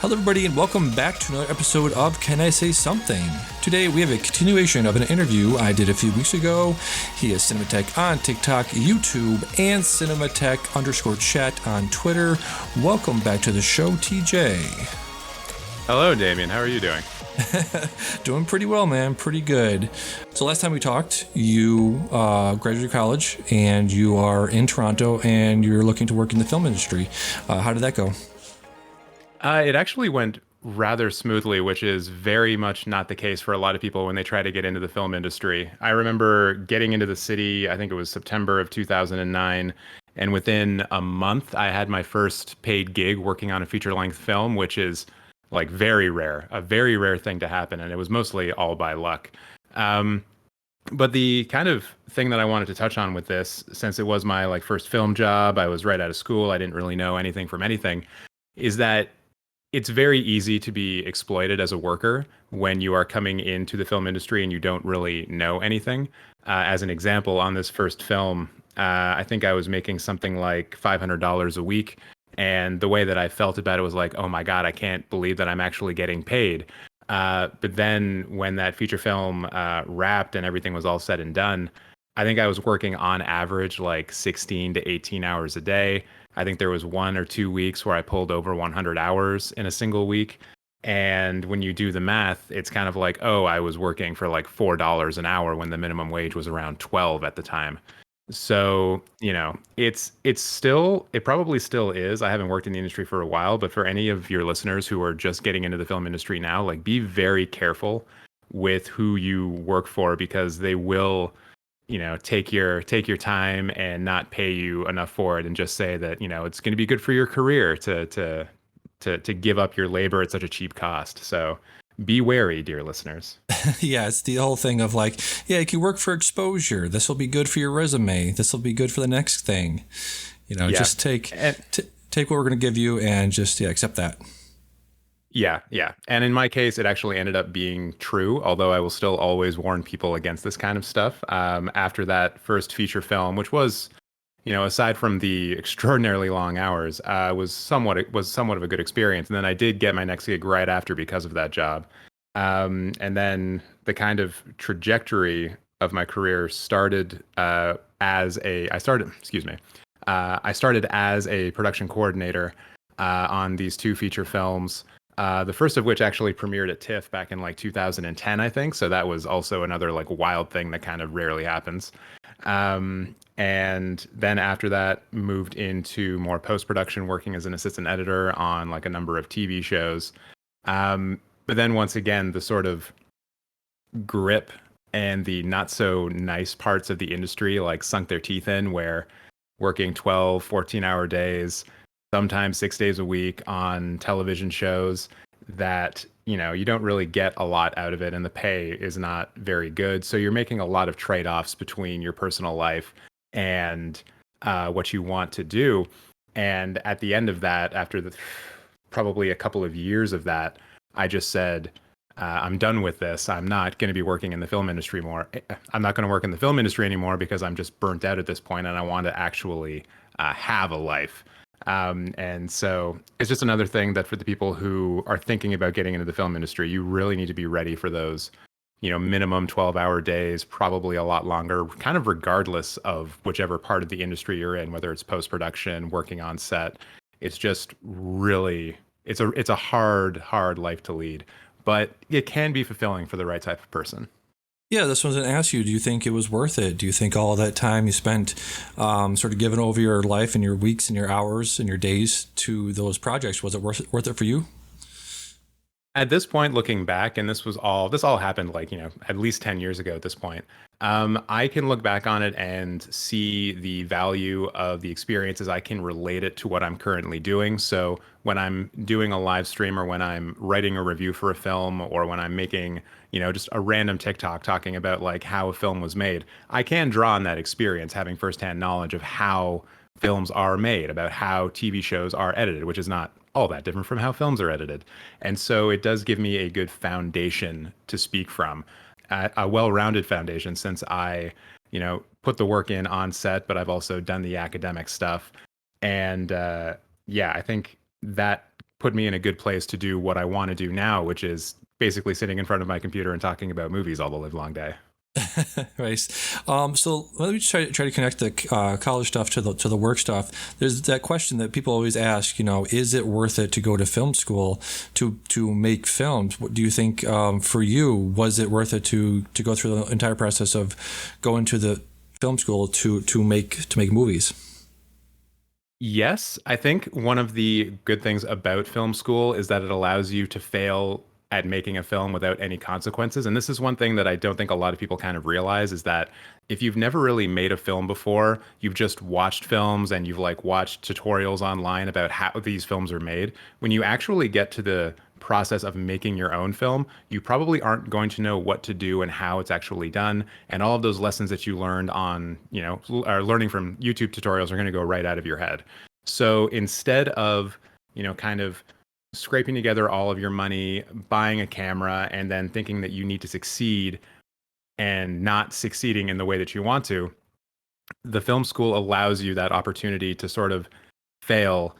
Hello, everybody, and welcome back to another episode of Can I Say Something? Today, we have a continuation of an interview I did a few weeks ago. He is Cinemateq on TikTok, YouTube, and Cinemateq_chat on Twitter. Welcome back to the show, TJ. Hello, Damien. How are you doing? Doing pretty well, man. Pretty good. So last time we talked, you graduated college, and you are in Toronto, and you're looking to work in the film industry. How did that go? It actually went rather smoothly, which is very much not the case for a lot of people when they try to get into the film industry. I remember getting into the city, I think it was September of 2009, and within a month, I had my first paid gig working on a feature-length film, which is like very rare, a very rare thing to happen, and it was mostly all by luck. Um, but the kind of thing that I wanted to touch on with this, since it was my first film job, I was right out of school, I didn't really know anything from anything, is that it's very easy to be exploited as a worker when you are coming into the film industry and you don't really know anything. As an example, on this first film, I think I was making something like $500 a week. And the way that I felt about it was like, oh my God, I can't believe that I'm actually getting paid. But then when that feature film wrapped and everything was all said and done, I think I was working on average like 16 to 18 hours a day. I think there was 1 or 2 weeks where I pulled over 100 hours in a single week. And when you do the math, it's kind of like, oh, I was working for like $4 an hour when the minimum wage was around 12 at the time. So, it probably still is. I haven't worked in the industry for a while, but for any of your listeners who are just getting into the film industry now, like be very careful with who you work for because they will take your time and not pay you enough for it and just say that it's going to be good for your career to give up your labor at such a cheap cost. So be wary, dear listeners. Yeah, it's the whole thing of like, yeah, you can work for exposure. This will be good for your resume. This will be good for the next thing. Just take what we're going to give you and just accept that. Yeah. And in my case, it actually ended up being true, although I will still always warn people against this kind of stuff. After that first feature film, which was, aside from the extraordinarily long hours, was somewhat of a good experience. And then I did get my next gig right after because of that job. And then the kind of trajectory of my career started I started as a production coordinator on these two feature films. The first of which actually premiered at TIFF back in like 2010, I think. So that was also another like wild thing that kind of rarely happens. And then after that, moved into more post-production, working as an assistant editor on like a number of TV shows. But then once again, the sort of grip and the not so nice parts of the industry like sunk their teeth in, where working 12, 14-hour days, sometimes 6 days a week on television shows that, you don't really get a lot out of it and the pay is not very good. So you're making a lot of trade-offs between your personal life and what you want to do. And at the end of that, after probably a couple of years of that, I just said, I'm done with this. I'm not going to be working in the film industry more. I'm not going to work in the film industry anymore because I'm just burnt out at this point and I want to actually have a life. And so it's just another thing that for the people who are thinking about getting into the film industry, you really need to be ready for those, minimum 12-hour days, probably a lot longer, kind of regardless of whichever part of the industry you're in, whether it's post-production, working on set. It's just really, it's a hard life to lead, but it can be fulfilling for the right type of person. Yeah, this one's going to ask you, do you think it was worth it? Do you think all that time you spent sort of giving over your life and your weeks and your hours and your days to those projects, was it worth it for you? At this point, looking back, and this all happened like, at least 10 years ago at this point. I can look back on it and see the value of the experiences. I can relate it to what I'm currently doing. So when I'm doing a live stream or when I'm writing a review for a film or when I'm making, just a random TikTok talking about like how a film was made, I can draw on that experience, having firsthand knowledge of how films are made, about how TV shows are edited, which is not all that different from how films are edited. And so it does give me a good foundation to speak from, a well-rounded foundation, since I, put the work in on set, but I've also done the academic stuff. And I think that put me in a good place to do what I want to do now, which is basically sitting in front of my computer and talking about movies all the live long day. Right. So let me try to connect the college stuff to the work stuff. There's that question that people always ask. Is it worth it to go to film school to make films? What do you think? For you, was it worth it to go through the entire process of going to the film school to make movies? Yes, I think one of the good things about film school is that it allows you to fail at making a film without any consequences. And this is one thing that I don't think a lot of people kind of realize is that if you've never really made a film before, you've just watched films and you've like watched tutorials online about how these films are made. When you actually get to the process of making your own film, you probably aren't going to know what to do and how it's actually done. And all of those lessons that you learned on, or learning from YouTube tutorials are going to go right out of your head. So instead of, kind of scraping together all of your money, buying a camera, and then thinking that you need to succeed and not succeeding in the way that you want to, the film school allows you that opportunity to sort of fail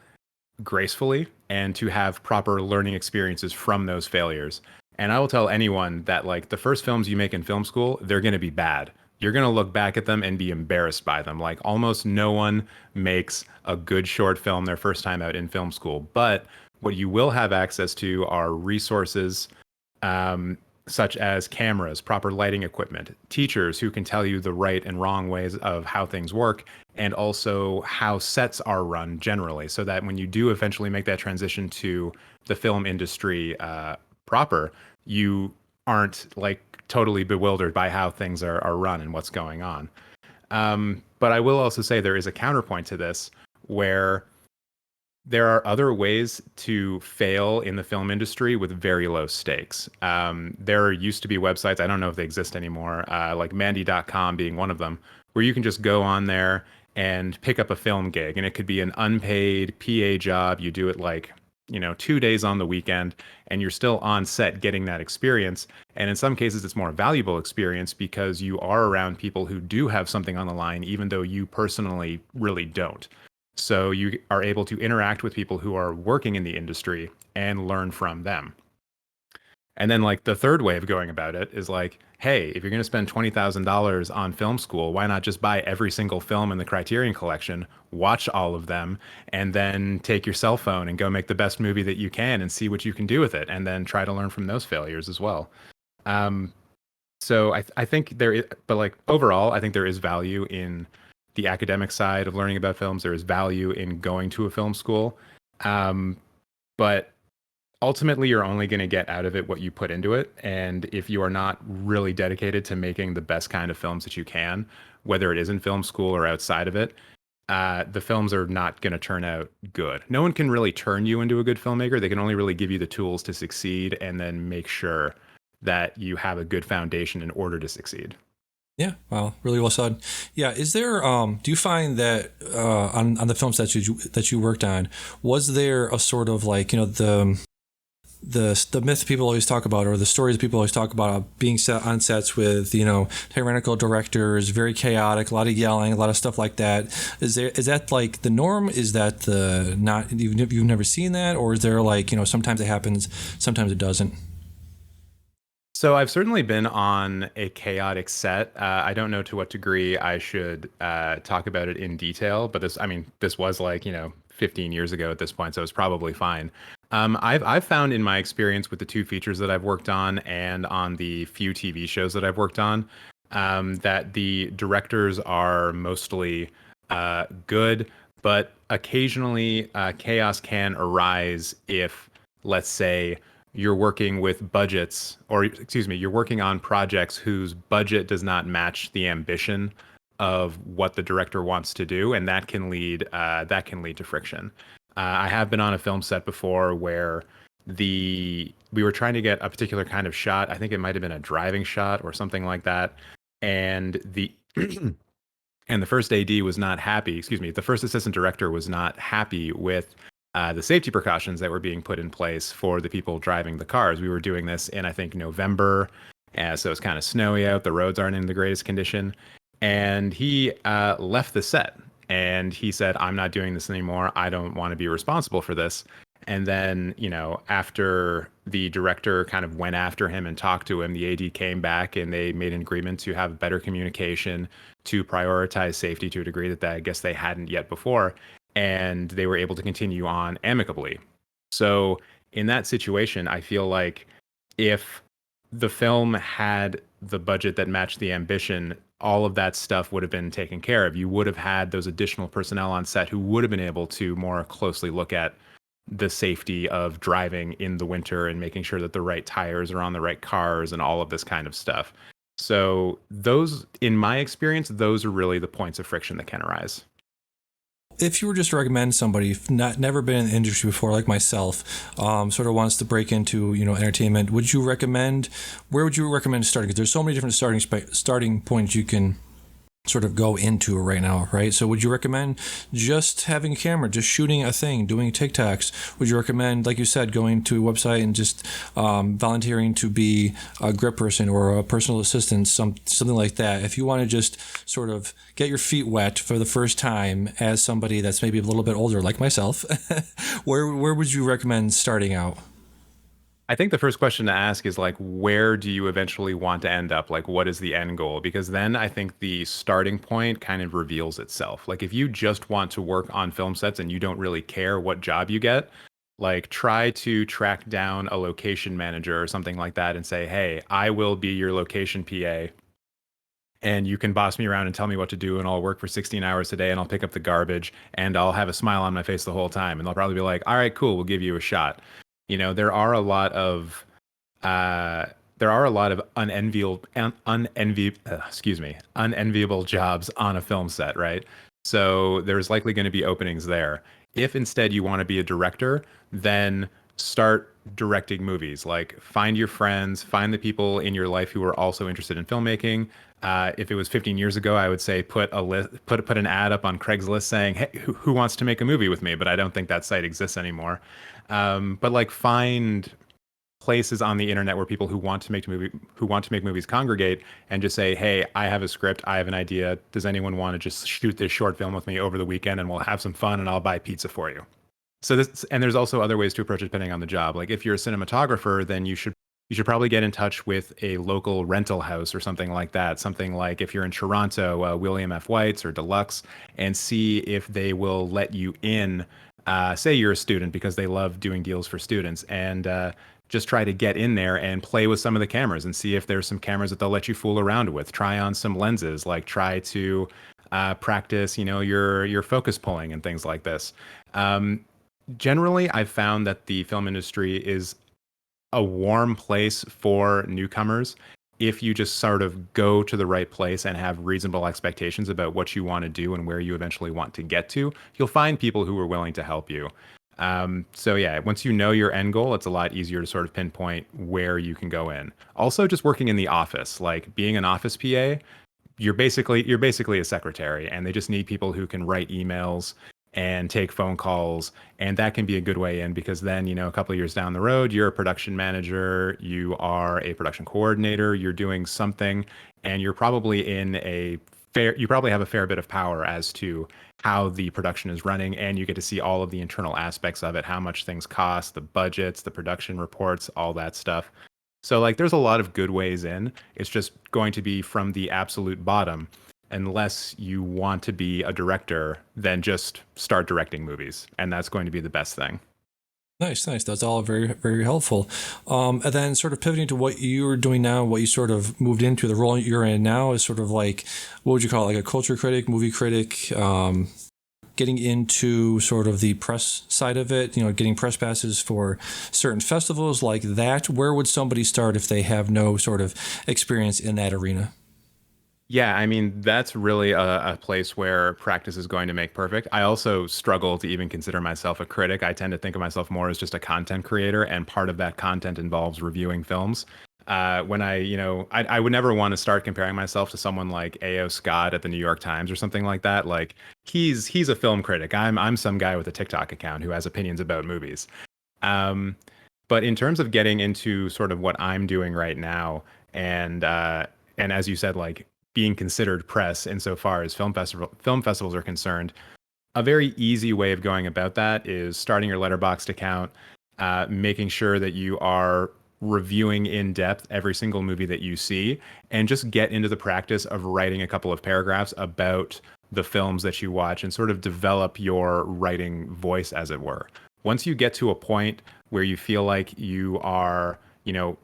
gracefully and to have proper learning experiences from those failures. And I will tell anyone that like the first films you make in film school, they're going to be bad. You're going to look back at them and be embarrassed by them. Like almost no one makes a good short film their first time out in film school. But what you will have access to are resources, such as cameras, proper lighting equipment, teachers who can tell you the right and wrong ways of how things work, and also how sets are run generally, so that when you do eventually make that transition to the film industry proper, you aren't like totally bewildered by how things are run and what's going on. But I will also say there is a counterpoint to this where there are other ways to fail in the film industry with very low stakes. There used to be websites, I don't know if they exist anymore, like Mandy.com being one of them, where you can just go on there and pick up a film gig. And it could be an unpaid PA job. You do it like, 2 days on the weekend, and you're still on set getting that experience. And in some cases, it's more valuable experience because you are around people who do have something on the line, even though you personally really don't. So you are able to interact with people who are working in the industry and learn from them. And then like the third way of going about it is like, hey, if you're going to spend $20,000 on film school, why not just buy every single film in the Criterion Collection, watch all of them, and then take your cell phone and go make the best movie that you can and see what you can do with it, and then try to learn from those failures as well. So I think there is, but like overall, I think there is value in the academic side of learning about films. There is value in going to a film school. But ultimately, you're only going to get out of it what you put into it. And if you are not really dedicated to making the best kind of films that you can, whether it is in film school or outside of it, the films are not going to turn out good. No one can really turn you into a good filmmaker. They can only really give you the tools to succeed and then make sure that you have a good foundation in order to succeed. Yeah, wow, really well said. Yeah, is there? Do you find that on the films that you worked on, was there a sort of like the myth people always talk about, or the stories people always talk about being set on sets with tyrannical directors, very chaotic, a lot of yelling, a lot of stuff like that. Is that like the norm? Is that the not? You've never seen that, or is there like sometimes it happens, sometimes it doesn't? So I've certainly been on a chaotic set. I don't know to what degree I should talk about it in detail, but this was like 15 years ago at this point, so it's probably fine. I've found in my experience with the two features that I've worked on and on the few TV shows that I've worked on, that the directors are mostly good, but occasionally chaos can arise if, let's say, you're working with budgets, or excuse me, you're working on projects whose budget does not match the ambition of what the director wants to do, and that can lead to friction. I have been on a film set before where we were trying to get a particular kind of shot. I think it might have been a driving shot or something like that, and the and the first AD was not happy. Excuse me, the first assistant director was not happy with the safety precautions that were being put in place for the people driving the cars. We were doing this in, I think, November, so it's kind of snowy out. The roads aren't in the greatest condition. And he left the set. And he said, I'm not doing this anymore. I don't want to be responsible for this. And then, after the director kind of went after him and talked to him, the AD came back and they made an agreement to have better communication, to prioritize safety to a degree that I guess they hadn't yet before. And they were able to continue on amicably. So in that situation, I feel like if the film had the budget that matched the ambition, all of that stuff would have been taken care of. You would have had those additional personnel on set who would have been able to more closely look at the safety of driving in the winter and making sure that the right tires are on the right cars and all of this kind of stuff. So those, in my experience, those are really the points of friction that can arise. If you were just to recommend somebody never been in the industry before, like myself, sort of wants to break into entertainment, where would you recommend starting? Because there's so many different starting points you can sort of go into right now, right? So would you recommend just having a camera, just shooting a thing, doing TikToks? Would you recommend, like you said, going to a website and just volunteering to be a grip person or a personal assistant, something like that? If you want to just sort of get your feet wet for the first time as somebody that's maybe a little bit older, like myself, where would you recommend starting out? I think the first question to ask is like, where do you eventually want to end up? Like, what is the end goal? Because then I think the starting point kind of reveals itself. Like, if you just want to work on film sets and you don't really care what job you get, like, try to track down a location manager or something like that and say, hey, I will be your location PA. And you can boss me around and tell me what to do, and I'll work for 16 hours a day, and I'll pick up the garbage, and I'll have a smile on my face the whole time. And they'll probably be like, all right, cool, we'll give you a shot. There are a lot of uh, unenviable jobs on a film set, right? So there's likely going to be openings there. If instead you want to be a director, then start directing movies. Like, find your friends, find the people in your life who are also interested in filmmaking. If it was 15 years ago, I would say put an ad up on Craigslist saying, "Hey, who wants to make a movie with me?" But I don't think that site exists anymore. But like, find places on the internet where people who want to make movies congregate, and just say, hey, I have a script, I have an idea, does anyone want to just shoot this short film with me over the weekend, and we'll have some fun, and I'll buy pizza for you. So this, and there's also other ways to approach it depending on the job. Like, if you're a cinematographer, then you should probably get in touch with a local rental house or something like that. Something like, if you're in Toronto, William F. White's or Deluxe, and see if they will let you in. Say you're a student, because they love doing deals for students, and just try to get in there and play with some of the cameras and see if there's some cameras that they'll let you fool around with. Try on some lenses, like try to practice, your focus pulling and things like this. Generally, I've found that the film industry is a warm place for newcomers if you just sort of go to the right place and have reasonable expectations about what you want to do and where you eventually want to get to. You'll find people who are willing to help you. So yeah, once you know your end goal, it's a lot easier to sort of pinpoint where you can go in. Also, just working in the office, like being an office PA, you're basically a secretary, and they just need people who can write emails and take phone calls, and that can be a good way in, because then, a couple of years down the road, you're a production manager, you are a production coordinator, you're doing something, and you're probably you probably have a fair bit of power as to how the production is running, and you get to see all of the internal aspects of it, how much things cost, the budgets, the production reports, all that stuff. So like, there's a lot of good ways in. It's just going to be from the absolute bottom. Unless you want to be a director, then just start directing movies, and that's going to be the best thing. Nice, nice. That's all very, very helpful. And then sort of pivoting to what you're doing now, what you sort of moved into, the role you're in now is sort of like, what would you call it? Like a culture critic, movie critic, getting into sort of the press side of it, getting press passes for certain festivals like that. Where would somebody start if they have no sort of experience in that arena? Yeah, I mean, that's really a place where practice is going to make perfect. I also struggle to even consider myself a critic. I tend to think of myself more as just a content creator, and part of that content involves reviewing films. When I would never want to start comparing myself to someone like A.O. Scott at the New York Times or something like that. Like, he's a film critic. I'm some guy with a TikTok account who has opinions about movies. Um, but in terms of getting into sort of what I'm doing right now, and as you said, like, being considered press insofar as film festivals are concerned, A very easy way of going about that is starting your Letterboxd account, making sure that you are reviewing in depth every single movie that you see, and just get into the practice of writing a couple of paragraphs about the films that you watch and sort of develop your writing voice, as it were. Once you get to a point where you feel like you are,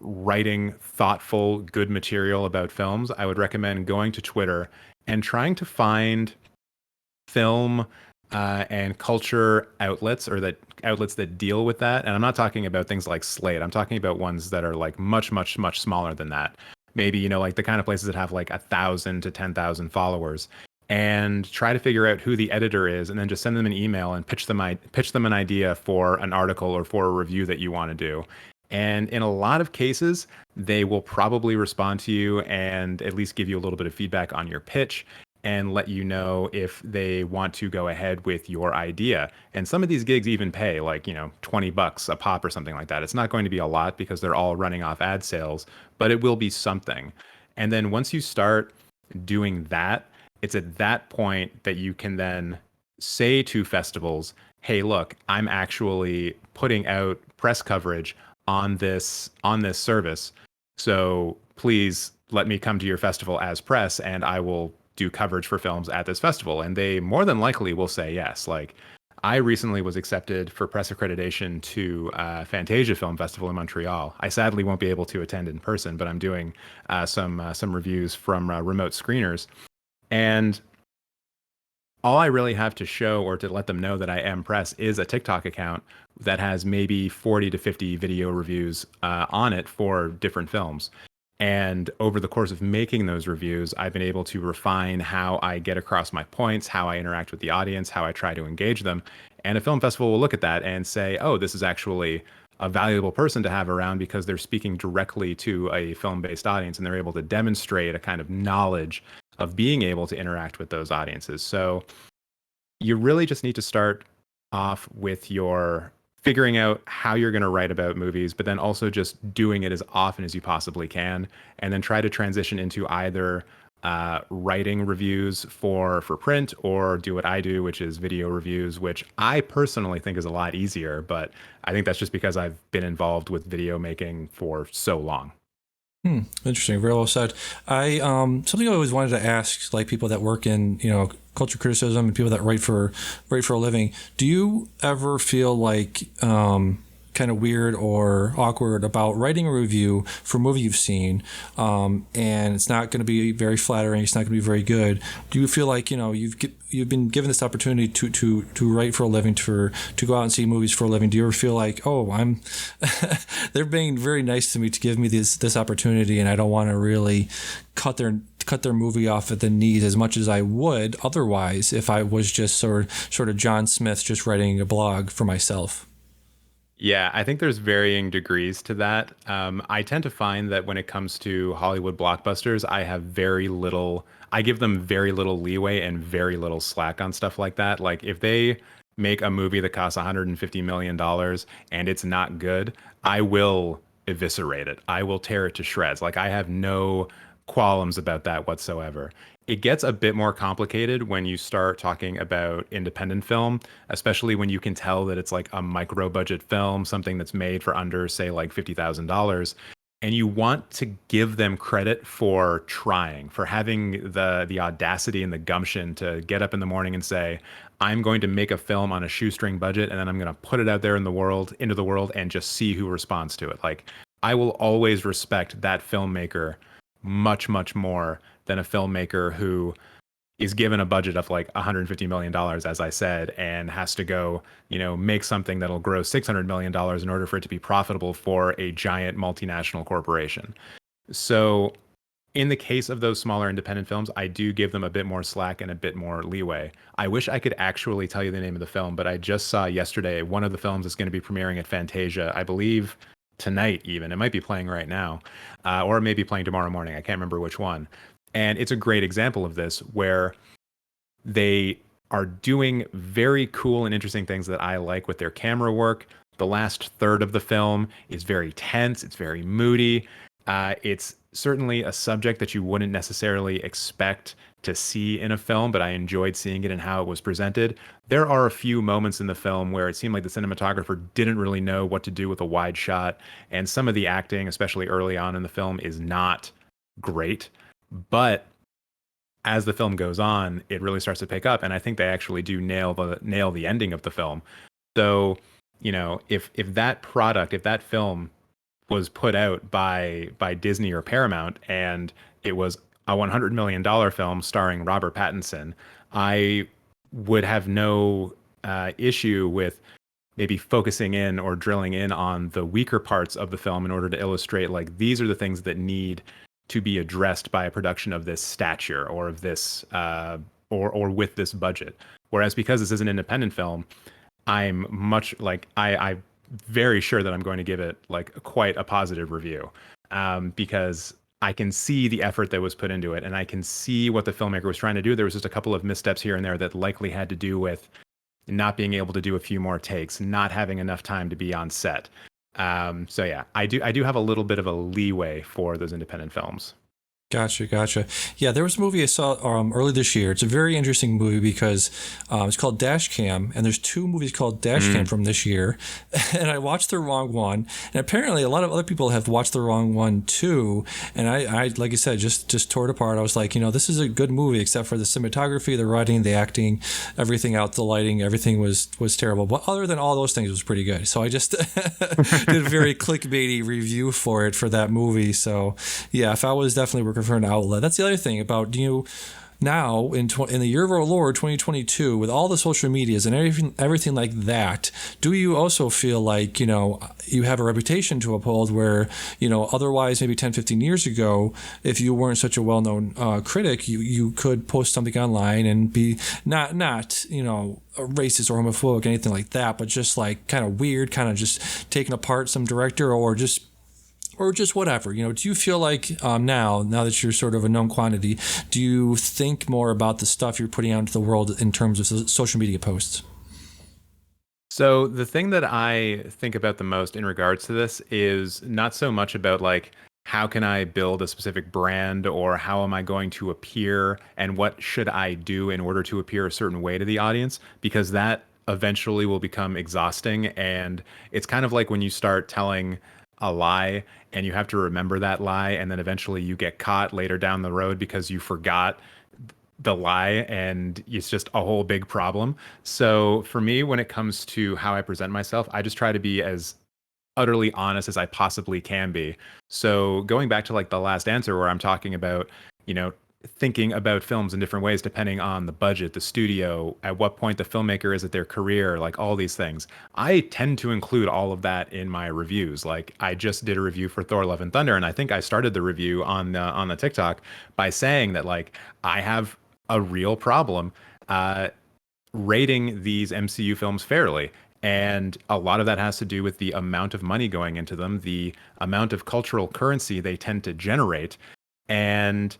writing thoughtful, good material about films, I would recommend going to Twitter and trying to find film and culture outlets, or that outlets that deal with that. And I'm not talking about things like Slate. I'm talking about ones that are like much, much, much smaller than that. Maybe, like the kind of places that have like 1,000 to 10,000 followers, and try to figure out who the editor is, and then just send them an email and pitch them an idea for an article or for a review that you want to do. And in a lot of cases, they will probably respond to you and at least give you a little bit of feedback on your pitch and let you know if they want to go ahead with your idea. And some of these gigs even pay like, $20 a pop or something like that. It's not going to be a lot because they're all running off ad sales, but it will be something. And then once you start doing that, it's at that point that you can then say to festivals, hey, look, I'm actually putting out press coverage on this service. So please let me come to your festival as press, and I will do coverage for films at this festival. And they more than likely will say yes. Like, I recently was accepted for press accreditation to Fantasia Film Festival in Montreal. I sadly won't be able to attend in person, but I'm doing some reviews from remote screeners. And all I really have to show, or to let them know that I am press, is a TikTok account that has maybe 40 to 50 video reviews on it for different films. And over the course of making those reviews, I've been able to refine how I get across my points, how I interact with the audience, how I try to engage them. And a film festival will look at that and say, oh, this is actually a valuable person to have around because they're speaking directly to a film-based audience, and they're able to demonstrate a kind of knowledge of being able to interact with those audiences. So you really just need to start off with your figuring out how you're going to write about movies, but then also just doing it as often as you possibly can, and then try to transition into either writing reviews for print, or do what I do, which is video reviews, which I personally think is a lot easier, but I think that's just because I've been involved with video making for so long. Interesting. Very well said. I something I always wanted to ask, like people that work in culture criticism and people that write for a living. Do you ever feel like kind of weird or awkward about writing a review for a movie you've seen, and it's not going to be very flattering, it's not going to be very good? Do you feel like you've been given this opportunity to write for a living, to go out and see movies for a living? Do you ever feel like, oh, I'm they're being very nice to me to give me this opportunity, and I don't want to really cut their movie off at the knees as much as I would otherwise if I was just sort of John Smith just writing a blog for myself? Yeah, I think there's varying degrees to that. I tend to find that when it comes to Hollywood blockbusters, I give them very little leeway and very little slack on stuff like that. Like, if they make a movie that costs $150 million and it's not good, I will eviscerate it. I will tear it to shreds. Like, I have no qualms about that whatsoever. It gets a bit more complicated when you start talking about independent film, especially when you can tell that it's like a micro budget film, something that's made for under, say, like $50,000. And you want to give them credit for trying, for having the audacity and the gumption to get up in the morning and say, I'm going to make a film on a shoestring budget, and then I'm going to put it out there into the world, and just see who responds to it. Like, I will always respect that filmmaker much, much more than a filmmaker who is given a budget of like $150 million, as I said, and has to go, make something that'll gross $600 million in order for it to be profitable for a giant multinational corporation. So in the case of those smaller independent films, I do give them a bit more slack and a bit more leeway. I wish I could actually tell you the name of the film, but I just saw yesterday one of the films that's going to be premiering at Fantasia, I believe tonight even. It might be playing right now, or it may be playing tomorrow morning. I can't remember which one. And it's a great example of this, where they are doing very cool and interesting things that I like with their camera work. The last third of the film is very tense. It's very moody. It's certainly a subject that you wouldn't necessarily expect to see in a film, but I enjoyed seeing it and how it was presented. There are a few moments in the film where it seemed like the cinematographer didn't really know what to do with a wide shot, and some of the acting, especially early on in the film, is not great. But as the film goes on, it really starts to pick up, and I think they actually do nail the ending of the film. So, if that product, if that film was put out by Disney or Paramount, and it was a $100 million film starring Robert Pattinson, I would have no issue with maybe focusing in or drilling in on the weaker parts of the film in order to illustrate like these are the things that need to be addressed by a production of this stature or of this or with this budget. Whereas because this is an independent film, I'm much like I'm very sure that I'm going to give it like quite a positive review, because I can see the effort that was put into it, and I can see what the filmmaker was trying to do. There was just a couple of missteps here and there that likely had to do with not being able to do a few more takes, not having enough time to be on set. So yeah, I do have a little bit of a leeway for those independent films. Gotcha. Yeah, there was a movie I saw early this year. It's a very interesting movie because it's called Dash Cam, and there's two movies called Dash Cam from this year, and I watched the wrong one, and apparently a lot of other people have watched the wrong one too. And I like I said, just tore it apart. I was like, this is a good movie except for the cinematography, the writing, the acting, everything else, the lighting, everything was terrible. But other than all those things, it was pretty good. So I just did a very clickbaity review for that movie. So yeah, if I was definitely working for an outlet. That's the other thing about now in the year of our Lord 2022 with all the social medias and everything like that. Do you also feel like you have a reputation to uphold where otherwise maybe 10-15 years ago, if you weren't such a well-known critic, you could post something online and be not racist or homophobic, anything like that, but just like kind of weird, kind of just taking apart some director or just whatever, do you feel like now that you're sort of a known quantity, do you think more about the stuff you're putting out into the world in terms of social media posts? So the thing that I think about the most in regards to this is not so much about like how can I build a specific brand or how am I going to appear and what should I do in order to appear a certain way to the audience, because that eventually will become exhausting. And it's kind of like when you start telling a lie and you have to remember that lie, and then eventually you get caught later down the road because you forgot the lie, and it's just a whole big problem. So for me, when it comes to how I present myself, I just try to be as utterly honest as I possibly can be. So going back to like the last answer where I'm talking about, thinking about films in different ways depending on the budget, the studio, at what point the filmmaker is at their career, like all these things. I tend to include all of that in my reviews. Like I just did a review for Thor: Love and Thunder, and I think I started the review on the TikTok by saying that like I have a real problem rating these MCU films fairly. And a lot of that has to do with the amount of money going into them, the amount of cultural currency they tend to generate. And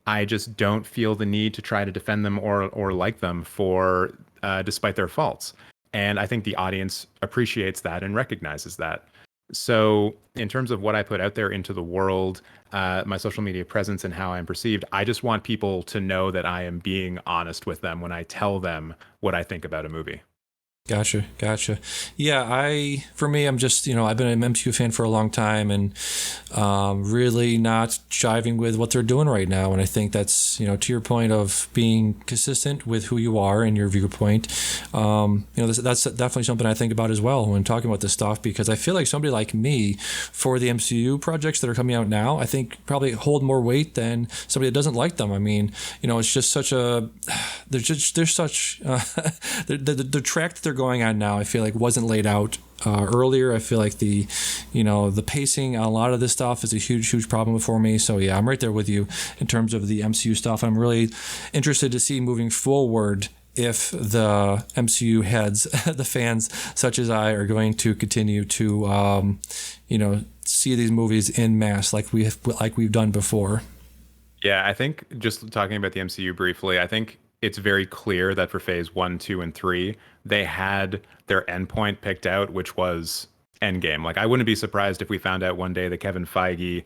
I just don't feel the need to try to defend them or like them for despite their faults. And I think the audience appreciates that and recognizes that. So in terms of what I put out there into the world, my social media presence and how I'm perceived, I just want people to know that I am being honest with them when I tell them what I think about a movie. Gotcha. Yeah, for me, I'm just, I've been an MCU fan for a long time and really not jiving with what they're doing right now. And I think that's, to your point of being consistent with who you are and your viewpoint, that's definitely something I think about as well when talking about this stuff, because I feel like somebody like me for the MCU projects that are coming out now, I think probably hold more weight than somebody that doesn't like them. I mean, it's just such the track that they're going on now, I feel like wasn't laid out earlier. I feel like the pacing on a lot of this stuff is a huge problem for me. So yeah, I'm right there with you in terms of the MCU stuff. I'm really interested to see moving forward if the MCU heads, the fans such as I, are going to continue to see these movies in mass like we've done before. Yeah, I think just talking about the MCU briefly, I think it's very clear that for phase 1, 2, and 3, they had their endpoint picked out, which was Endgame. Like, I wouldn't be surprised if we found out one day that Kevin Feige,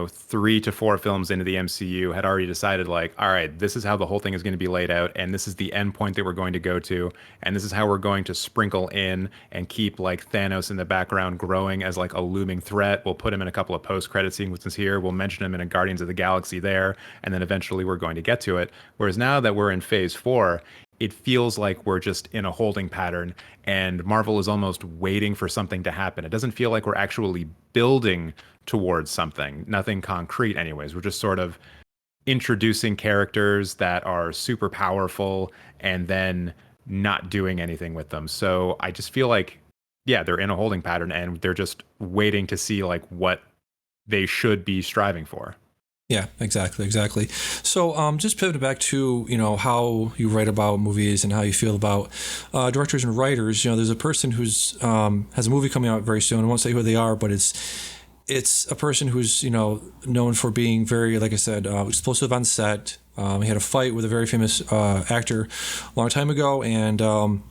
3 to 4 films into the MCU, had already decided, like, all right, this is how the whole thing is going to be laid out, and this is the end point that we're going to go to, and this is how we're going to sprinkle in and keep like Thanos in the background growing as like a looming threat. We'll put him in a couple of post-credit sequences here. We'll mention him in a Guardians of the Galaxy there, and then eventually we're going to get to it. Whereas now that we're in Phase 4, it feels like we're just in a holding pattern and Marvel is almost waiting for something to happen. It doesn't feel like we're actually building towards something, nothing concrete, anyways. We're just sort of introducing characters that are super powerful and then not doing anything with them. So I just feel like, yeah, they're in a holding pattern and they're just waiting to see like what they should be striving for. Yeah, exactly. So, just pivoting back to how you write about movies and how you feel about directors and writers. There's a person who's has a movie coming out very soon. I won't say who they are, but it's a person who's known for being very, like I said, explosive on set. He had a fight with a very famous actor a long time ago, and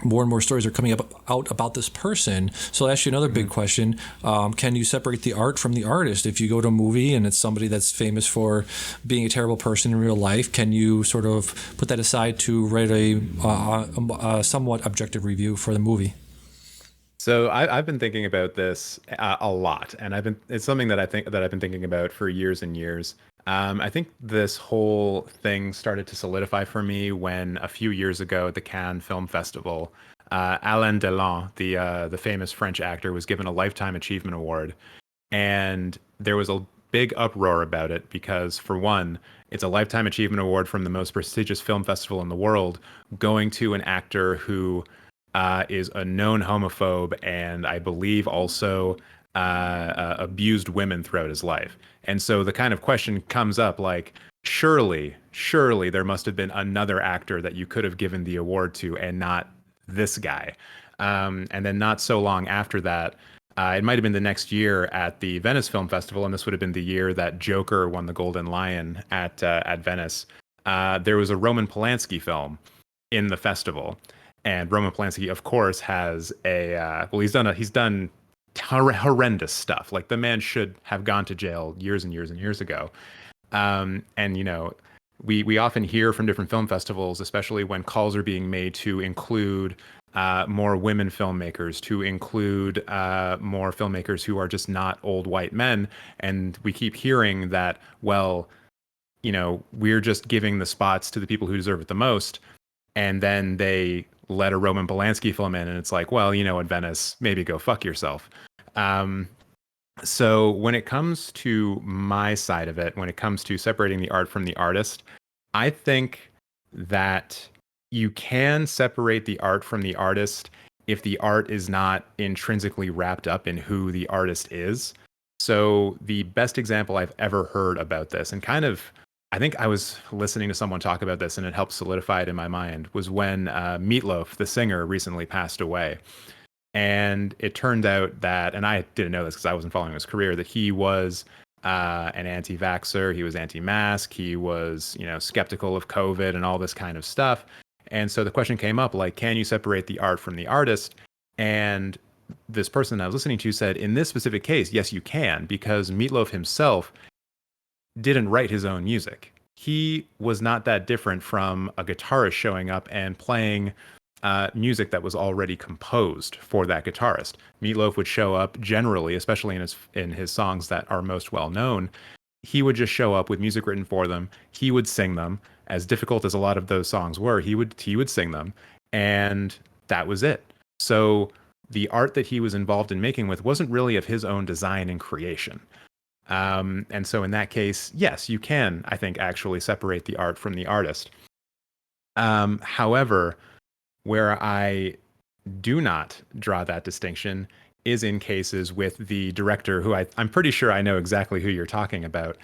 more and more stories are coming out about this person. So I'll ask you another big question. Can you separate the art from the artist? If you go to a movie and it's somebody that's famous for being a terrible person in real life, can you sort of put that aside to write a somewhat objective review for the movie? So I've been thinking about this a lot, and it's something that I've been thinking about for years and years. I think this whole thing started to solidify for me when a few years ago at the Cannes Film Festival, Alain Delon, the famous French actor, was given a Lifetime Achievement Award, and there was a big uproar about it because, for one, it's a Lifetime Achievement Award from the most prestigious film festival in the world, going to an actor who is a known homophobe and I believe also abused women throughout his life. And so the kind of question comes up like, surely there must have been another actor that you could have given the award to and not this guy. And then not so long after that, it might have been the next year at the Venice Film Festival, and this would have been the year that Joker won the Golden Lion at Venice. There was a Roman Polanski film in the festival. And Roman Polanski, of course, has he's done horrendous stuff. Like, the man should have gone to jail years and years and years ago. And we often hear from different film festivals, especially when calls are being made to include more women filmmakers, to include more filmmakers who are just not old white men. And we keep hearing that, well, we're just giving the spots to the people who deserve it the most. And then they let a Roman Polanski film in, and it's like, well, at Venice, maybe go fuck yourself. So when it comes to my side of it, when it comes to separating the art from the artist, I think that you can separate the art from the artist if the art is not intrinsically wrapped up in who the artist is. So the best example I've ever heard about this, and kind of, I think I was listening to someone talk about this and it helped solidify it in my mind, was when Meatloaf, the singer, recently passed away. And it turned out that, and I didn't know this because I wasn't following his career, that he was an anti-vaxxer, he was anti-mask, he was, skeptical of COVID and all this kind of stuff. And so the question came up, like, can you separate the art from the artist? And this person I was listening to said, in this specific case, yes, you can, because Meatloaf himself didn't write his own music. He was not that different from a guitarist showing up and playing music that was already composed for that guitarist. Meatloaf would show up generally, especially in his songs that are most well known. He would just show up with music written for them. He would sing them. As difficult as a lot of those songs were, he would sing them, and that was it. So the art that he was involved in making with wasn't really of his own design and creation. And so in that case, yes, you can, I think, actually separate the art from the artist. However, where I do not draw that distinction is in cases with the director who I'm pretty sure I know exactly who you're talking about.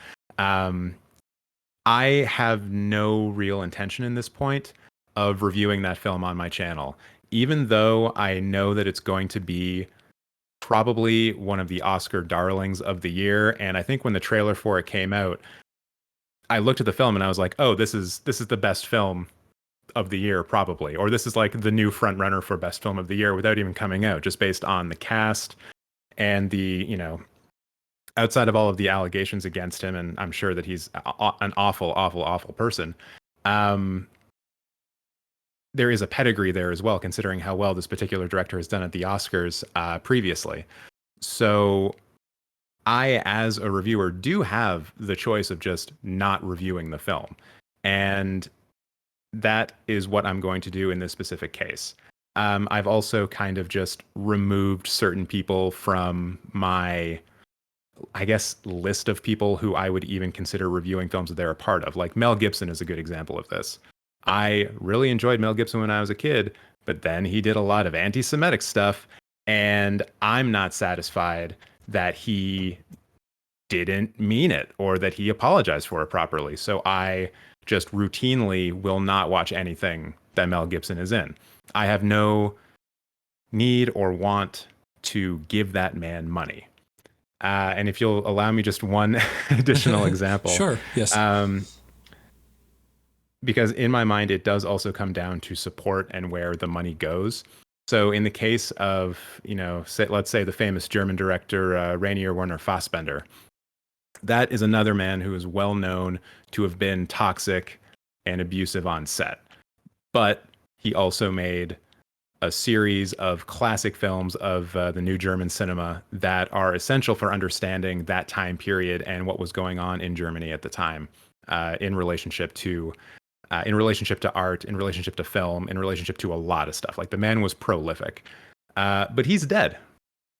I have no real intention in this point of reviewing that film on my channel, even though I know that it's going to be probably one of the Oscar darlings of the year. And I think when the trailer for it came out, I looked at the film and I was like, oh, this is the best film of the year, probably, or this is like the new front runner for best film of the year without even coming out, just based on the cast and the, outside of all of the allegations against him, and I'm sure that he's an awful, awful, awful person. Um, there is a pedigree there as well, considering how well this particular director has done at the Oscars previously. So I, as a reviewer, do have the choice of just not reviewing the film. And that is what I'm going to do in this specific case. I've also kind of just removed certain people from my, I guess, list of people who I would even consider reviewing films that they're a part of. Like Mel Gibson is a good example of this. I really enjoyed Mel Gibson when I was a kid, but then he did a lot of anti-Semitic stuff, and I'm not satisfied that he didn't mean it or that he apologized for it properly. So I just routinely will not watch anything that Mel Gibson is in. I have no need or want to give that man money. And if you'll allow me just one additional example. Sure, yes. Because in my mind, it does also come down to support and where the money goes. So in the case of, let's say the famous German director, Rainier Werner Fassbinder, that is another man who is well known to have been toxic and abusive on set. But he also made a series of classic films of the new German cinema that are essential for understanding that time period and what was going on in Germany at the time, in relationship to art, in relationship to film, in relationship to a lot of stuff. Like, the man was prolific, but he's dead.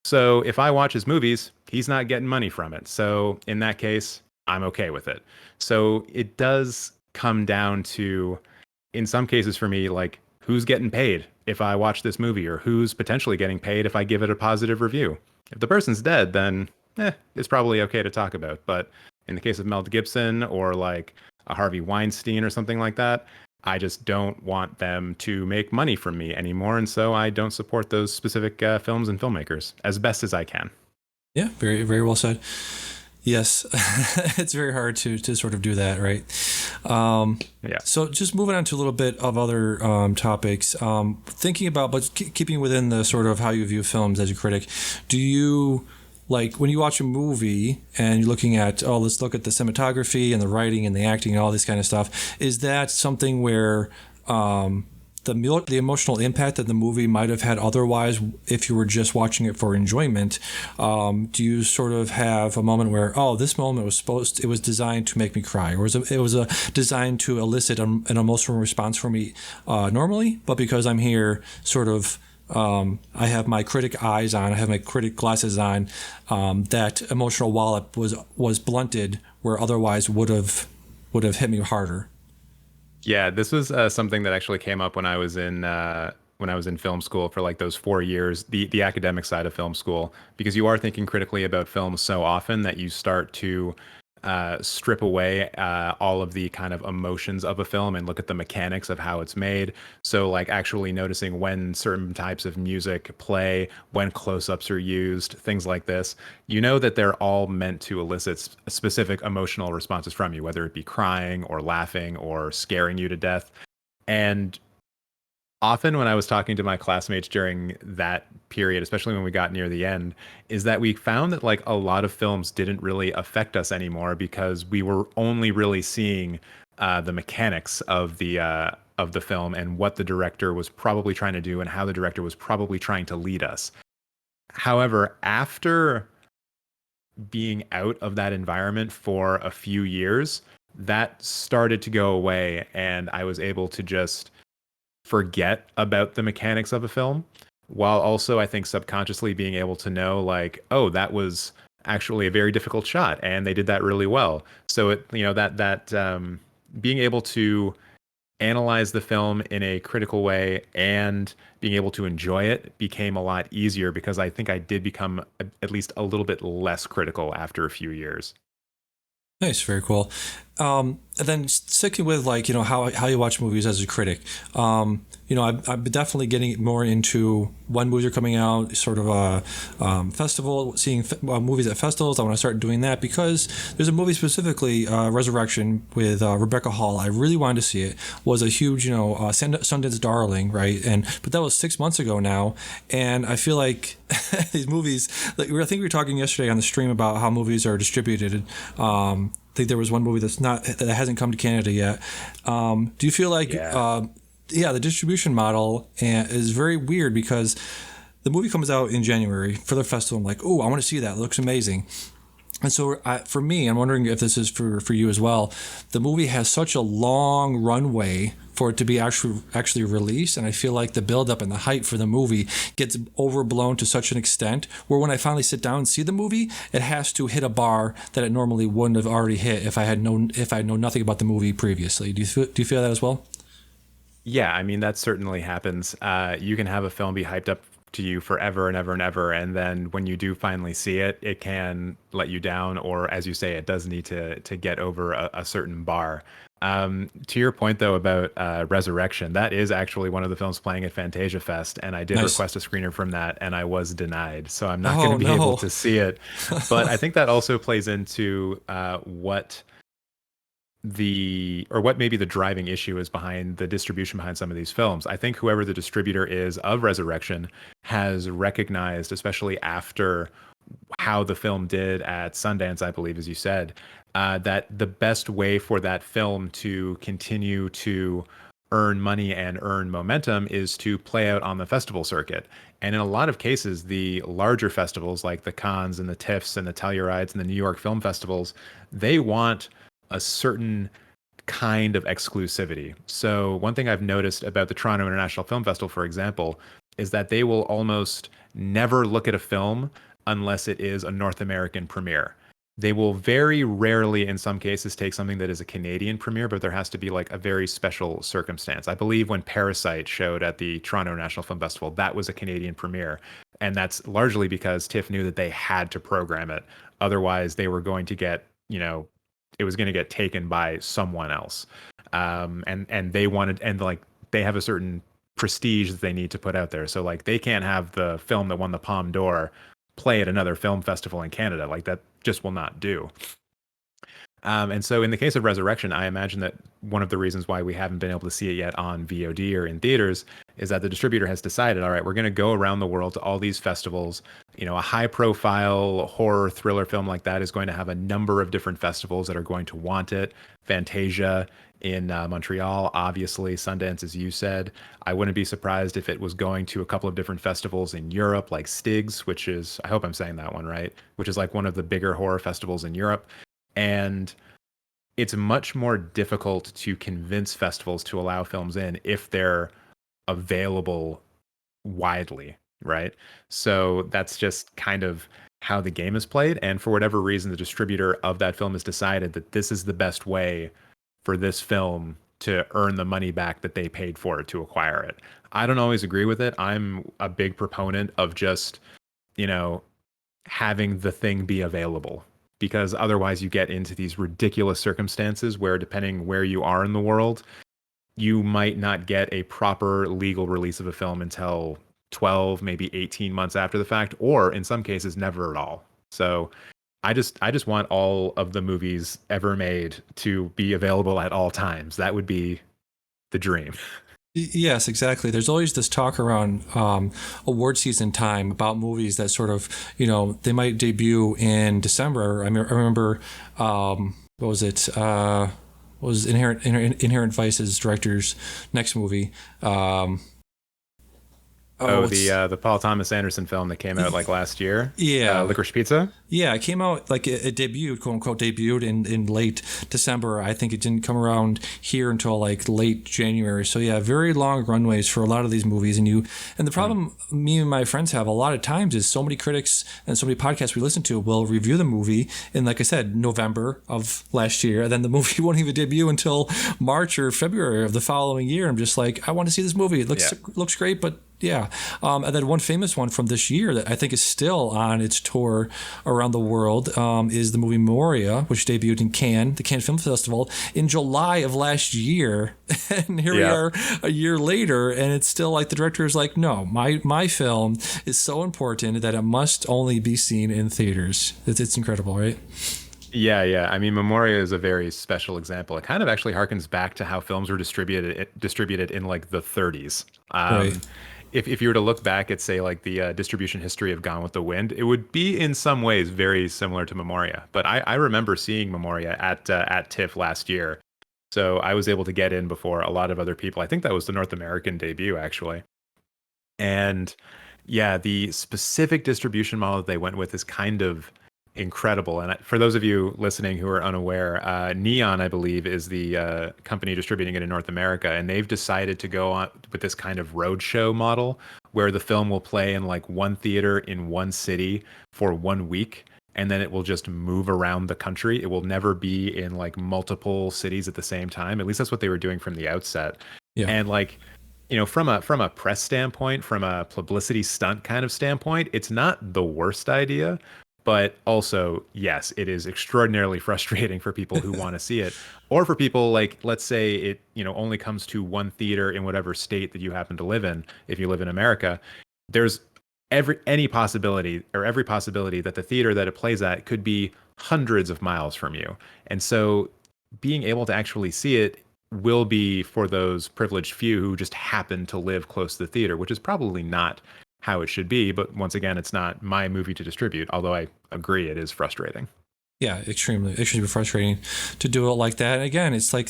So if I watch his movies, he's not getting money from it. So in that case, I'm okay with it. So it does come down to, in some cases for me, like, who's getting paid if I watch this movie, or who's potentially getting paid if I give it a positive review. If the person's dead, then it's probably okay to talk about. But in the case of Mel Gibson or like a Harvey Weinstein or something like that, I just don't want them to make money from me anymore. And so I don't support those specific films and filmmakers as best as I can. Yeah, very, very well said. Yes, it's very hard to sort of do that, right? Yeah. So just moving on to a little bit of other topics, thinking about, but keeping within the sort of how you view films as a critic, do you, like, when you watch a movie and you're looking at, let's look at the cinematography and the writing and the acting and all this kind of stuff, is that something where the emotional impact that the movie might have had otherwise if you were just watching it for enjoyment, do you sort of have a moment where, this moment it was designed to make me cry, or it was designed to elicit an emotional response from me normally, but because I'm here sort of, I have my critic eyes on, I have my critic glasses on, that emotional wallop was blunted where otherwise would have hit me harder? Yeah, this was something that actually came up when I was in film school for like those 4 years, the academic side of film school, because you are thinking critically about films so often that you start to strip away all of the kind of emotions of a film and look at the mechanics of how it's made. So like actually noticing when certain types of music play, when close-ups are used, things like this. You know that they're all meant to elicit specific emotional responses from you, whether it be crying or laughing or scaring you to death. And often when I was talking to my classmates during that period, especially when we got near the end, is that we found that like a lot of films didn't really affect us anymore because we were only really seeing the mechanics of the film and what the director was probably trying to do and how the director was probably trying to lead us. However, after being out of that environment for a few years, that started to go away, and I was able to just forget about the mechanics of a film, while also I think subconsciously being able to know like, that was actually a very difficult shot and they did that really well. So it, that being able to analyze the film in a critical way and being able to enjoy it became a lot easier, because I think I did become at least a little bit less critical after a few years. Nice, very cool. And then sticking with like, how you watch movies as a critic. I've been definitely getting more into when movies are coming out, sort of a festival, seeing movies at festivals. I want to start doing that because there's a movie specifically, Resurrection, with Rebecca Hall. I really wanted to see it. Was a huge, Sundance darling, right? But that was 6 months ago now, and I feel like these movies. Like I think we were talking yesterday on the stream about how movies are distributed. I think there was one movie that hasn't come to Canada yet. Do you feel like the distribution model is very weird because the movie comes out in January for the festival. I'm like, oh, I want to see that. It looks amazing. And so for me, I'm wondering if this is for you as well. The movie has such a long runway for it to be actually released, and I feel like the buildup and the hype for the movie gets overblown to such an extent where when I finally sit down and see the movie, it has to hit a bar that it normally wouldn't have already hit if I had known nothing about the movie previously. Do you feel that as well? Yeah, I mean, that certainly happens. You can have a film be hyped up to you forever and ever and ever, and then when you do finally see it, it can let you down, or as you say, it does need to get over a certain bar. To your point though about Resurrection, that is actually one of the films playing at Fantasia Fest, and I did Nice. request a screener from that, and I was denied, so I'm not going Oh to be able no. to see it. But I think that also plays into what maybe the driving issue is behind the distribution behind some of these films. I think whoever the distributor is of Resurrection has recognized, especially after how the film did at Sundance, I believe, as you said, that the best way for that film to continue to earn money and earn momentum is to play out on the festival circuit. And in a lot of cases, the larger festivals like the Cannes and the TIFFs and the Tellurides and the New York Film Festivals, they want a certain kind of exclusivity. So one thing I've noticed about the Toronto International Film Festival, for example, is that they will almost never look at a film unless it is a North American premiere. They will very rarely, in some cases, take something that is a Canadian premiere, but there has to be like a very special circumstance. I believe when Parasite showed at the Toronto International Film Festival, that was a Canadian premiere. And that's largely because TIFF knew that they had to program it. Otherwise, they were going to get, it was going to get taken by someone else. And they wanted, and like, they have a certain prestige that they need to put out there. So like, they can't have the film that won the Palme d'Or play at another film festival in Canada. Like that just will not do. And so in the case of Resurrection, I imagine that one of the reasons why we haven't been able to see it yet on VOD or in theaters is that the distributor has decided, all right, we're going to go around the world to all these festivals. A high profile horror thriller film like that is going to have a number of different festivals that are going to want it. Fantasia in Montreal, obviously, Sundance, as you said. I wouldn't be surprised if it was going to a couple of different festivals in Europe, like Stigs, which is, I hope I'm saying that one right, which is like one of the bigger horror festivals in Europe. And it's much more difficult to convince festivals to allow films in if they're available widely, right? So that's just kind of how the game is played. And for whatever reason, the distributor of that film has decided that this is the best way for this film to earn the money back that they paid for it to acquire it. I don't always agree with it. I'm a big proponent of just, having the thing be available, because otherwise you get into these ridiculous circumstances where, depending where you are in the world, you might not get a proper legal release of a film until 12, maybe 18 months after the fact, or in some cases never at all. So I just want all of the movies ever made to be available at all times. That would be the dream. Yes, exactly. There's always this talk around award season time about movies that sort of, they might debut in December. I remember, what was it? What was Inherent Vice's director's next movie? The Paul Thomas Anderson film that came out like last year. Yeah. Licorice Pizza. Yeah, it came out like it debuted, quote unquote, debuted in late December. I think it didn't come around here until like late January. So yeah, very long runways for a lot of these movies. And the problem me and my friends have a lot of times is so many critics and so many podcasts we listen to will review the movie in, like I said, November of last year, and then the movie won't even debut until March or February of the following year. I'm just like, I want to see this movie. It looks great, but Yeah. And then one famous one from this year that I think is still on its tour around the world is the movie Moria, which debuted in Cannes, the Cannes Film Festival, in July of last year. And here we Yeah. are a year later, and it's still like the director is like, no, my film is so important that it must only be seen in theaters. It's incredible, right? Yeah, yeah. I mean, Memoria is a very special example. It kind of actually harkens back to how films were distributed in like the 30s. Right. If you were to look back at, say, like the distribution history of Gone with the Wind, it would be in some ways very similar to Memoria. But I remember seeing Memoria at TIFF last year, so I was able to get in before a lot of other people. I think that was the North American debut, actually. And yeah, the specific distribution model that they went with is kind of incredible. And for those of you listening who are unaware, Neon, I believe, is the company distributing it in North America, and they've decided to go on with this kind of roadshow model where the film will play in like one theater in one city for 1 week. And then it will just move around the country. It will never be in like multiple cities at the same time. At least that's what they were doing from the outset. Yeah. And like, from a press standpoint, from a publicity stunt kind of standpoint, it's not the worst idea, but also, yes, it is extraordinarily frustrating for people who want to see it, or for people like, let's say it, only comes to one theater in whatever state that you happen to live in. If you live in America, there's every possibility that the theater that it plays at could be hundreds of miles from you. And so being able to actually see it will be for those privileged few who just happen to live close to the theater, which is probably not how it should be. But once again, it's not my movie to distribute, although I agree it is frustrating. Yeah, extremely frustrating to do it like that. And again, it's like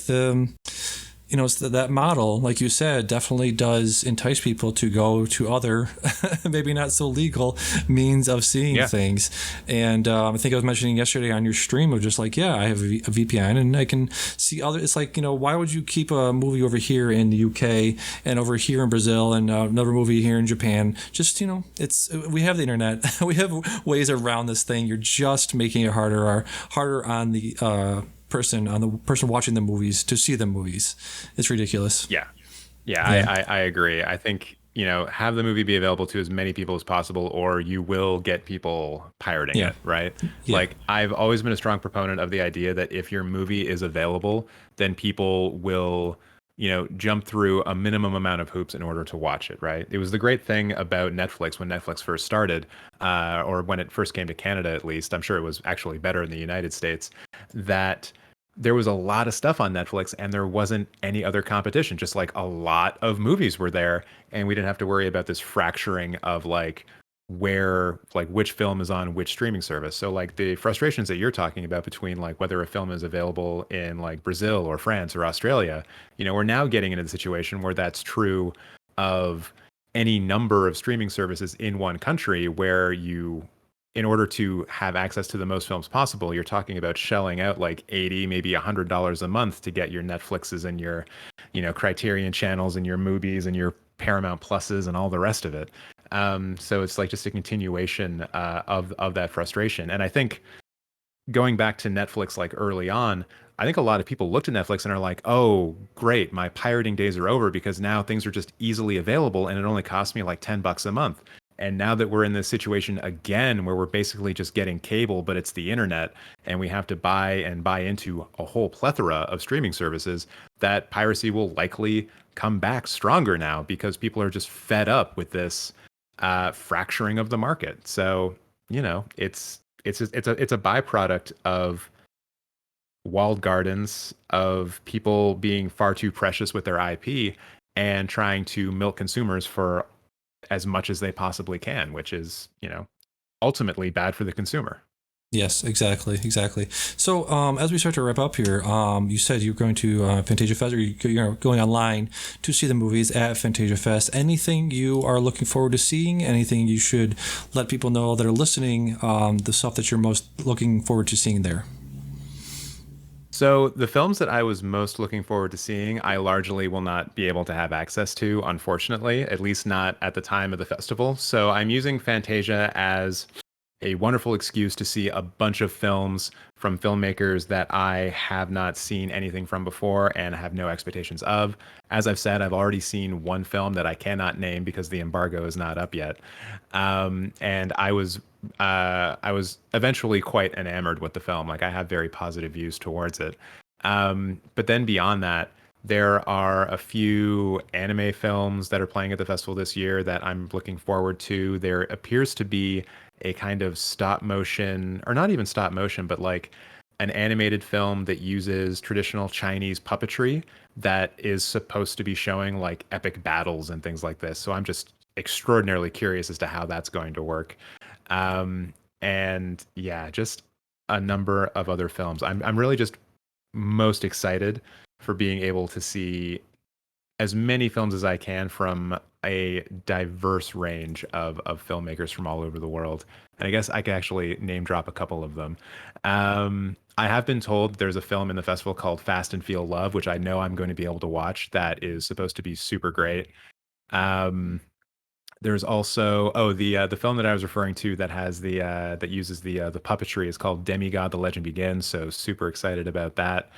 it's that model, like you said, definitely does entice people to go to other, maybe not so legal means of seeing Yeah. things. And I think I was mentioning yesterday on your stream of just like, yeah, I have a VPN and I can see other. It's like, why would you keep a movie over here in the UK and over here in Brazil and another movie here in Japan? Just, we have the internet. We have ways around this thing. You're just making it harder on the person watching the movies to see the movies. It's ridiculous. Yeah. Yeah, Yeah. I agree. I think, have the movie be available to as many people as possible, or you will get people pirating Yeah. it, right? Yeah. Like, I've always been a strong proponent of the idea that if your movie is available, then people will, jump through a minimum amount of hoops in order to watch it, right? It was the great thing about Netflix when Netflix first started, or when it first came to Canada, at least. I'm sure it was actually better in the United States, that there was a lot of stuff on Netflix and there wasn't any other competition. Just like a lot of movies were there, and we didn't have to worry about this fracturing of like which film is on which streaming service. So like the frustrations that you're talking about between like whether a film is available in like Brazil or France or Australia, we're now getting into the situation where that's true of any number of streaming services in one country, where in order to have access to the most films possible, you're talking about shelling out like 80, maybe $100 a month to get your Netflixes and your, Criterion channels and your movies and your Paramount Pluses and all the rest of it. So it's like just a continuation of that frustration. And I think going back to Netflix, like early on, I think a lot of people looked at Netflix and are like, oh, great, my pirating days are over because now things are just easily available and it only costs me like $10 a month. And now that we're in this situation again, where we're basically just getting cable, but it's the internet, and we have to buy into a whole plethora of streaming services, that piracy will likely come back stronger now because people are just fed up with this fracturing of the market. So, it's a byproduct of walled gardens, of people being far too precious with their IP and trying to milk consumers for as much as they possibly can, which is, ultimately bad for the consumer. Yes, exactly. So, as we start to wrap up here, you said you're going to Fantasia Fest, or you're going online to see the movies at Fantasia Fest. Anything you are looking forward to seeing? Anything you should let people know that are listening? The stuff that you're most looking forward to seeing there. So the films that I was most looking forward to seeing, I largely will not be able to have access to, unfortunately, at least not at the time of the festival. So I'm using Fantasia as a wonderful excuse to see a bunch of films from filmmakers that I have not seen anything from before and have no expectations of. As I've said, I've already seen one film that I cannot name because the embargo is not up yet, and I was eventually quite enamored with the film. Like I have very positive views towards it. But then beyond that, there are a few anime films that are playing at the festival this year that I'm looking forward to. There appears to be a kind of stop motion, or not even stop motion, but like an animated film that uses traditional Chinese puppetry that is supposed to be showing like epic battles and things like this. So I'm just extraordinarily curious as to how that's going to work. And yeah, just a number of other films. I'm really just most excited for being able to see as many films as I can from a diverse range of filmmakers from all over the world. And I guess I could actually name drop a couple of them. I have been told there's a film in the festival called Fast and Feel Love, which I know I'm going to be able to watch. That is supposed to be super great. Um, there's also the film that I was referring to that has that uses the puppetry is called Demigod: The Legend Begins. So super excited about that.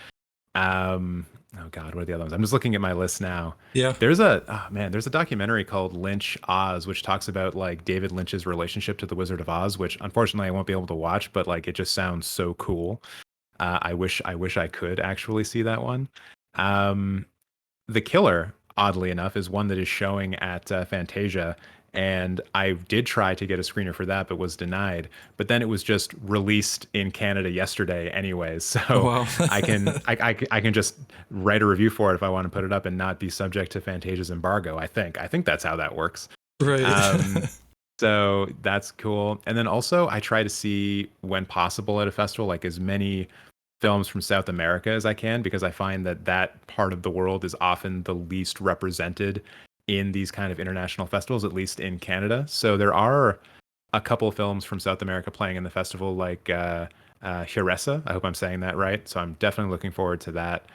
Oh God, what are the other ones? I'm just looking at my list now. Yeah. There's a documentary called Lynch Oz, which talks about like David Lynch's relationship to the Wizard of Oz, which unfortunately I won't be able to watch, but like it just sounds so cool. I wish I could actually see that one. Um, the Killer, oddly enough, is one that is showing at Fantasia. And I did try to get a screener for that, but was denied. But then it was just released in Canada yesterday, anyways. Oh, So wow. I can just write a review for it if I want to put it up and not be subject to Fantasia's embargo. I think that's how that works. Right. Um, so that's cool. And then also I try to see when possible at a festival, like as many films from South America as I can, because I find that that part of the world is often the least represented in these kind of international festivals, at least in Canada. So there are a couple of films from South America playing in the festival, like Hiresa. I hope I'm saying that right. So I'm definitely looking forward to that.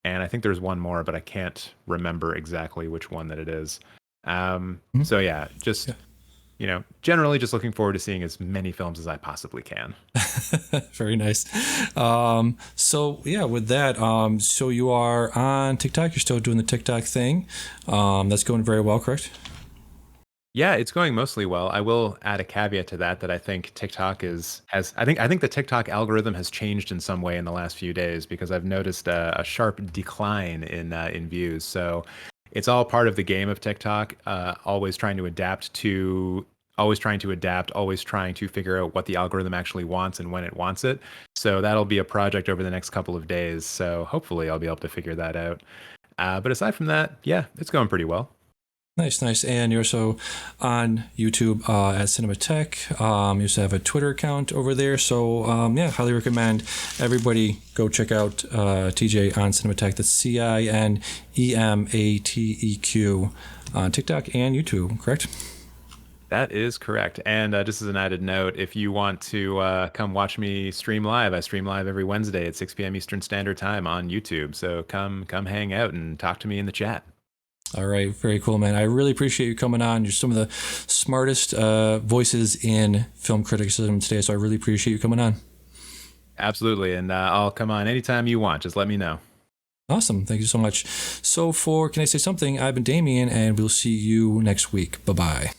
And I think there's one more, but I can't remember exactly which one that it is. Mhm. So yeah, just Yeah. generally just looking forward to seeing as many films as I possibly can. Very nice. So yeah, with that, so you are on TikTok. You're still doing the TikTok thing. That's going very well, correct? Yeah, it's going mostly well. I will add a caveat to that I think TikTok I think the TikTok algorithm has changed in some way in the last few days because I've noticed a sharp decline in views. So it's all part of the game of TikTok, always trying to adapt, always trying to figure out what the algorithm actually wants and when it wants it. So that'll be a project over the next couple of days. So hopefully I'll be able to figure that out. But aside from that, yeah, it's going pretty well. Nice, nice. And you're also on YouTube at Cinemateq. You also have a Twitter account over there. So yeah, highly recommend everybody go check out TJ on Cinemateq. That's Cinematq on TikTok and YouTube, correct? That is correct. And just as an added note, if you want to come watch me stream live, I stream live every Wednesday at 6 p.m. Eastern Standard Time on YouTube. So come hang out and talk to me in the chat. All right, very cool, man. I really appreciate you coming on. You're some of the smartest voices in film criticism today, so I really appreciate you coming on. Absolutely. And I'll come on anytime you want. Just let me know. Awesome. Thank you so much. So for Can I Say Something, I've been Damien, and we'll see you next week. Bye-bye.